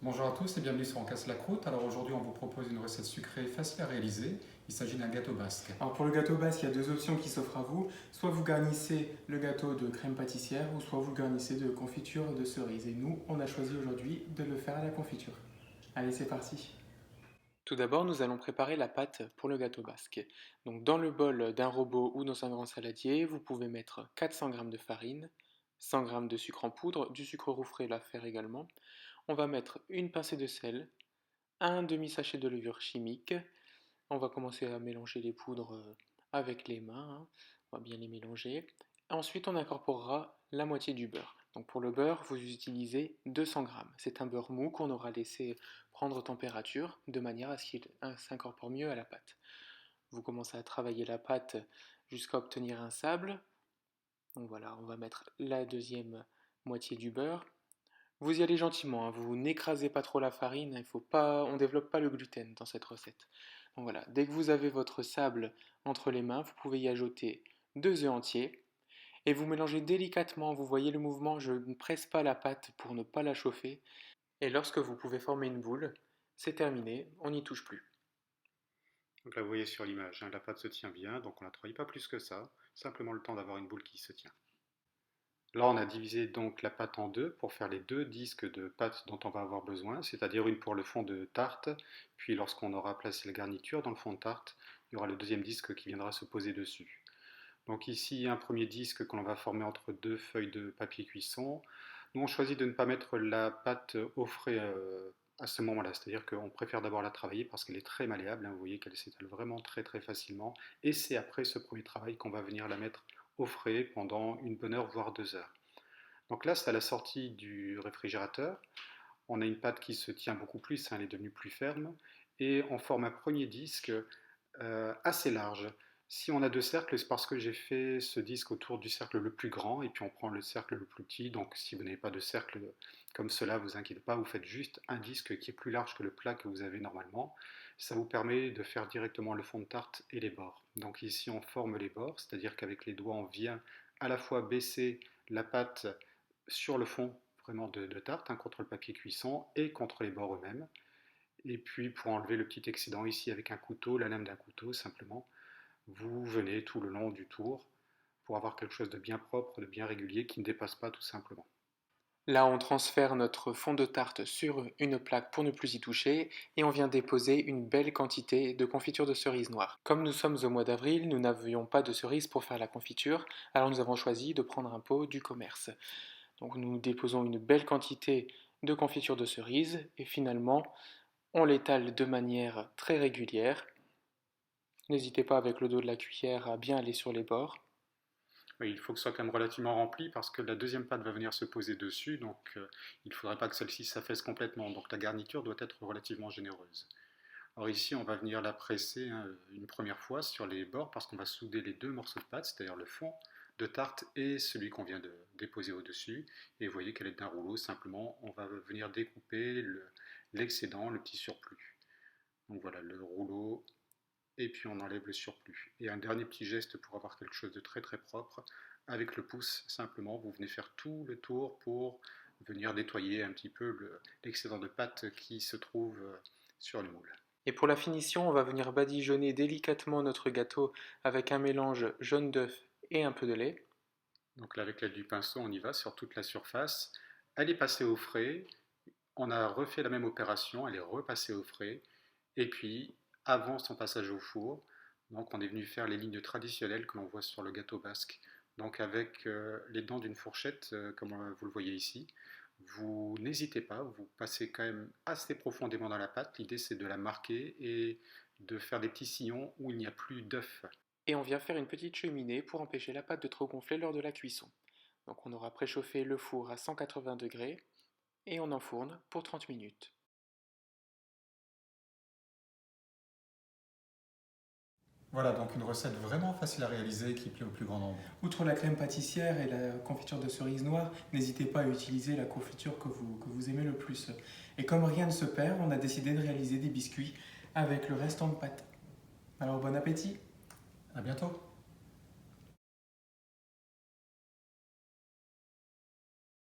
Bonjour à tous et bienvenue sur On casse la croûte. Alors aujourd'hui on vous propose une recette sucrée facile à réaliser. Il s'agit d'un gâteau basque. Alors pour le gâteau basque, il y a deux options qui s'offrent à vous. Soit vous garnissez le gâteau de crème pâtissière, ou soit vous le garnissez de confiture de cerise. Et nous, on a choisi aujourd'hui de le faire à la confiture. Allez, c'est parti. Tout d'abord, nous allons préparer la pâte pour le gâteau basque. Donc dans le bol d'un robot ou dans un grand saladier, vous pouvez mettre 400 g de farine, 100 g de sucre en poudre, du sucre roux frais à faire également. On va mettre une pincée de sel, un demi-sachet de levure chimique. On va commencer à mélanger les poudres avec les mains, hein. On va bien les mélanger. Ensuite, on incorporera la moitié du beurre. Donc pour le beurre, vous utilisez 200 grammes. C'est un beurre mou qu'on aura laissé prendre température de manière à ce qu'il s'incorpore mieux à la pâte. Vous commencez à travailler la pâte jusqu'à obtenir un sable. Donc voilà, on va mettre la deuxième moitié du beurre. Vous y allez gentiment, hein, vous n'écrasez pas trop la farine, il faut pas, on ne développe pas le gluten dans cette recette. Donc voilà, dès que vous avez votre sable entre les mains, vous pouvez y ajouter 2 œufs entiers et vous mélangez délicatement, vous voyez le mouvement, je ne presse pas la pâte pour ne pas la chauffer. Et lorsque vous pouvez former une boule, c'est terminé, on n'y touche plus. Donc là, vous voyez sur l'image, hein, la pâte se tient bien, donc on ne la travaille pas plus que ça, simplement le temps d'avoir une boule qui se tient. Là, on a divisé donc la pâte en deux pour faire les deux disques de pâte dont on va avoir besoin, c'est-à-dire une pour le fond de tarte, puis lorsqu'on aura placé la garniture dans le fond de tarte, il y aura le deuxième disque qui viendra se poser dessus. Donc ici, un premier disque que l'on va former entre deux feuilles de papier cuisson. Nous, on choisit de ne pas mettre la pâte au frais à ce moment-là, c'est-à-dire qu'on préfère d'abord la travailler parce qu'elle est très malléable, hein, vous voyez qu'elle s'étale vraiment très très facilement, et c'est après ce premier travail qu'on va venir la mettre au frais pendant une bonne heure, voire 2 heures. Donc là, c'est à la sortie du réfrigérateur, on a une pâte qui se tient beaucoup plus, hein, elle est devenue plus ferme, et on forme un premier disque assez large. Si on a deux cercles, c'est parce que j'ai fait ce disque autour du cercle le plus grand et puis on prend le cercle le plus petit. Donc si vous n'avez pas de cercle comme cela, vous inquiétez pas, vous faites juste un disque qui est plus large que le plat que vous avez normalement. Ça vous permet de faire directement le fond de tarte et les bords. Donc ici on forme les bords, c'est-à-dire qu'avec les doigts on vient à la fois baisser la pâte sur le fond vraiment de tarte, hein, contre le papier cuisson et contre les bords eux-mêmes. Et puis pour enlever le petit excédent ici avec un couteau, la lame d'un couteau simplement, vous venez tout le long du tour pour avoir quelque chose de bien propre, de bien régulier, qui ne dépasse pas tout simplement. Là, on transfère notre fond de tarte sur une plaque pour ne plus y toucher et on vient déposer une belle quantité de confiture de cerise noire. Comme nous sommes au mois d'avril, nous n'avions pas de cerises pour faire la confiture, alors nous avons choisi de prendre un pot du commerce. Donc nous déposons une belle quantité de confiture de cerise et finalement on l'étale de manière très régulière. N'hésitez pas avec le dos de la cuillère à bien aller sur les bords. Oui, il faut que ce soit quand même relativement rempli parce que la deuxième pâte va venir se poser dessus, donc il ne faudrait pas que celle-ci s'affaisse complètement. Donc la garniture doit être relativement généreuse. Alors ici, on va venir la presser, hein, une première fois sur les bords parce qu'on va souder les deux morceaux de pâte, c'est-à-dire le fond de tarte et celui qu'on vient de déposer au-dessus. Et vous voyez qu'elle est d'un rouleau, simplement on va venir découper l'excédent, le petit surplus. Donc voilà, le rouleau, et puis on enlève le surplus. Et un dernier petit geste pour avoir quelque chose de très très propre, avec le pouce, simplement, vous venez faire tout le tour pour venir nettoyer un petit peu l'excédent de pâte qui se trouve sur le moule. Et pour la finition, on va venir badigeonner délicatement notre gâteau avec un mélange jaune d'œuf et un peu de lait. Donc là, avec l'aide du pinceau, on y va sur toute la surface. Elle est passée au frais, on a refait la même opération, elle est repassée au frais, et puis avant son passage au four, donc on est venu faire les lignes traditionnelles que l'on voit sur le gâteau basque, donc avec les dents d'une fourchette, comme vous le voyez ici. Vous n'hésitez pas, vous passez quand même assez profondément dans la pâte, l'idée c'est de la marquer et de faire des petits sillons où il n'y a plus d'œuf. Et on vient faire une petite cheminée pour empêcher la pâte de trop gonfler lors de la cuisson. Donc on aura préchauffé le four à 180 degrés et on enfourne pour 30 minutes. Voilà donc une recette vraiment facile à réaliser qui plaît au plus grand nombre. Outre la crème pâtissière et la confiture de cerise noire, n'hésitez pas à utiliser la confiture que vous aimez le plus. Et comme rien ne se perd, on a décidé de réaliser des biscuits avec le restant de pâte. Alors bon appétit! À bientôt!